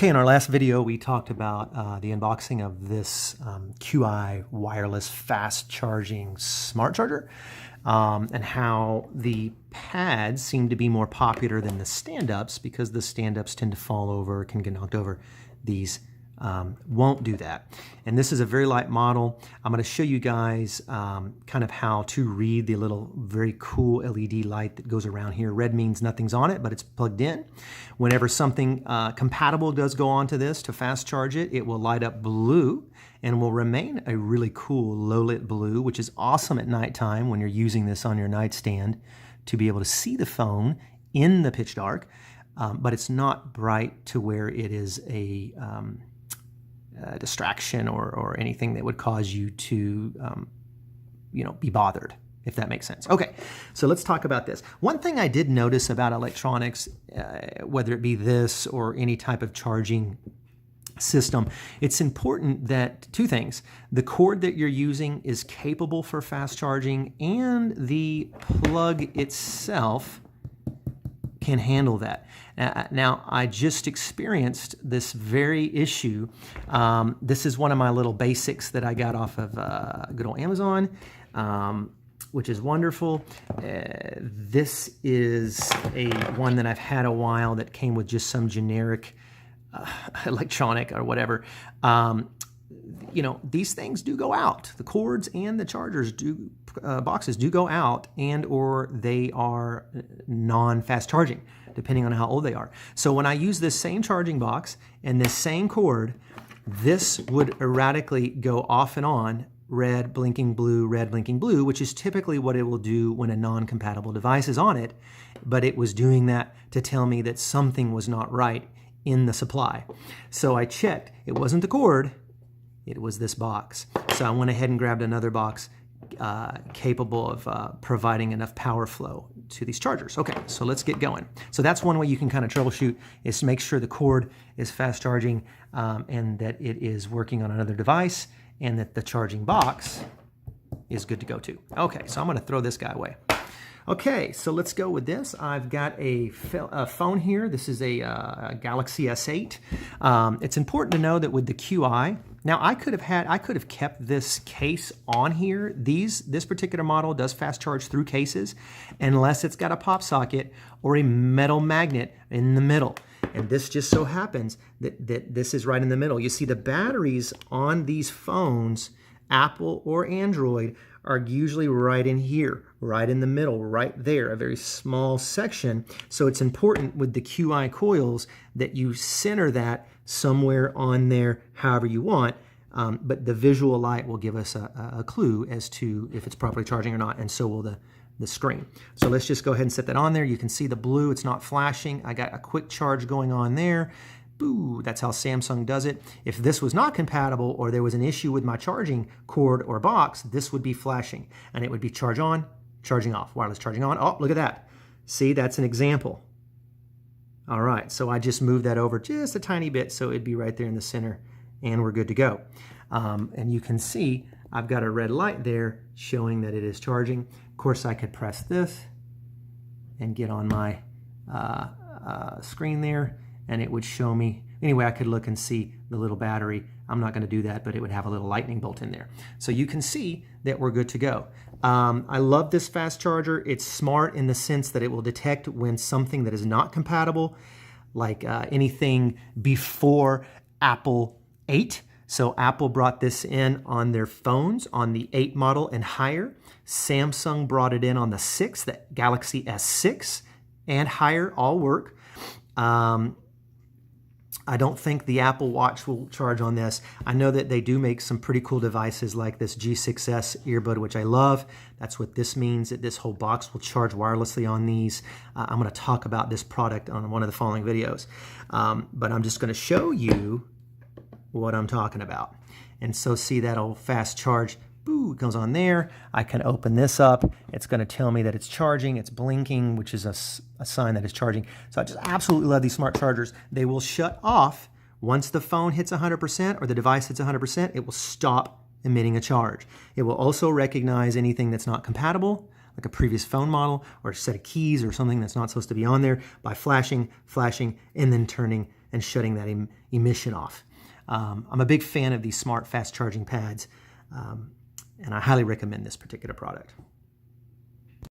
Okay, in our last video, we talked about the unboxing of this QI wireless fast charging smart charger and how the pads seem to be more popular than the stand-ups because the stand-ups tend to fall over, can get knocked over. These won't do that. And this is a very light model. I'm going to show you guys kind of how to read the little very cool LED light that goes around here. Red means nothing's on it, but it's plugged in. Whenever something compatible does go onto this to fast charge it, it will light up blue and will remain a really cool low lit blue, which is awesome at nighttime when you're using this on your nightstand to be able to see the phone in the pitch dark. But it's not bright to where it is a distraction or anything that would cause you to, be bothered, if that makes sense. Okay, so let's talk about this. One thing I did notice about electronics, whether it be this or any type of charging system, it's important that two things: the cord that you're using is capable for fast charging, and the plug itself can handle that. Now, I just experienced this very issue. This is one of my little basics that I got off of good old Amazon, which is wonderful. This is one that I've had a while that came with just some generic electronic or whatever. These things do go out. The cords and the chargers boxes do go out, and or they are non-fast charging, depending on how old they are. So when I use this same charging box and this same cord, this would erratically go off and on, red, blinking blue, red, blinking blue, which is typically what it will do when a non-compatible device is on it. But it was doing that to tell me that something was not right in the supply. So I checked. It wasn't the cord. It was this box. So I went ahead and grabbed another box capable of providing enough power flow to these chargers. Okay, so let's get going. So that's one way you can kind of troubleshoot, is to make sure the cord is fast charging and that it is working on another device and that the charging box is good to go too. Okay, so I'm going to throw this guy away. Okay, so let's go with this. I've got a phone here. This is a Galaxy S8. It's important to know that with the QI, now I could have kept this case on here. This particular model does fast charge through cases unless it's got a pop socket or a metal magnet in the middle. And this just so happens that this is right in the middle. You see the batteries on these phones, Apple or Android, are usually right in here, right in the middle, right there, a very small section. So it's important with the QI coils that you center that somewhere on there however you want, but the visual light will give us a clue as to if it's properly charging or not, and so will the screen. So let's just go ahead and set that on there. You can see the blue, it's not flashing. I got a quick charge going on there. Boo, that's how Samsung does it. If this was not compatible or there was an issue with my charging cord or box, this would be flashing and it would be charge on, charging off, wireless charging on. Oh, look at that. See, that's an example. All right, so I just moved that over just a tiny bit so it'd be right there in the center and we're good to go. And you can see I've got a red light there showing that it is charging. Of course, I could press this and get on my screen there, and it would show me. Anyway, I could look and see the little battery. I'm not going to do that, but it would have a little lightning bolt in there. So you can see that we're good to go. I love this fast charger. It's smart in the sense that it will detect when something that is not compatible, like anything before Apple 8. So Apple brought this in on their phones on the 8 model and higher. Samsung brought it in on the 6, the Galaxy S6 and higher, all work. I don't think the Apple Watch will charge on this. I know that they do make some pretty cool devices like this G6S earbud, which I love. That's what this means, that this whole box will charge wirelessly on these. I'm going to talk about this product on one of the following videos. But I'm just going to show you what I'm talking about. And so see that old fast charge. Boo, it goes on there. I can open this up. It's going to tell me that it's charging. It's blinking, which is a sign that it's charging. So I just absolutely love these smart chargers. They will shut off once the phone hits 100% or the device hits 100%. It will stop emitting a charge. It will also recognize anything that's not compatible, like a previous phone model or a set of keys or something that's not supposed to be on there, by flashing, and then turning and shutting that emission off. I'm a big fan of these smart fast charging pads, and I highly recommend this particular product.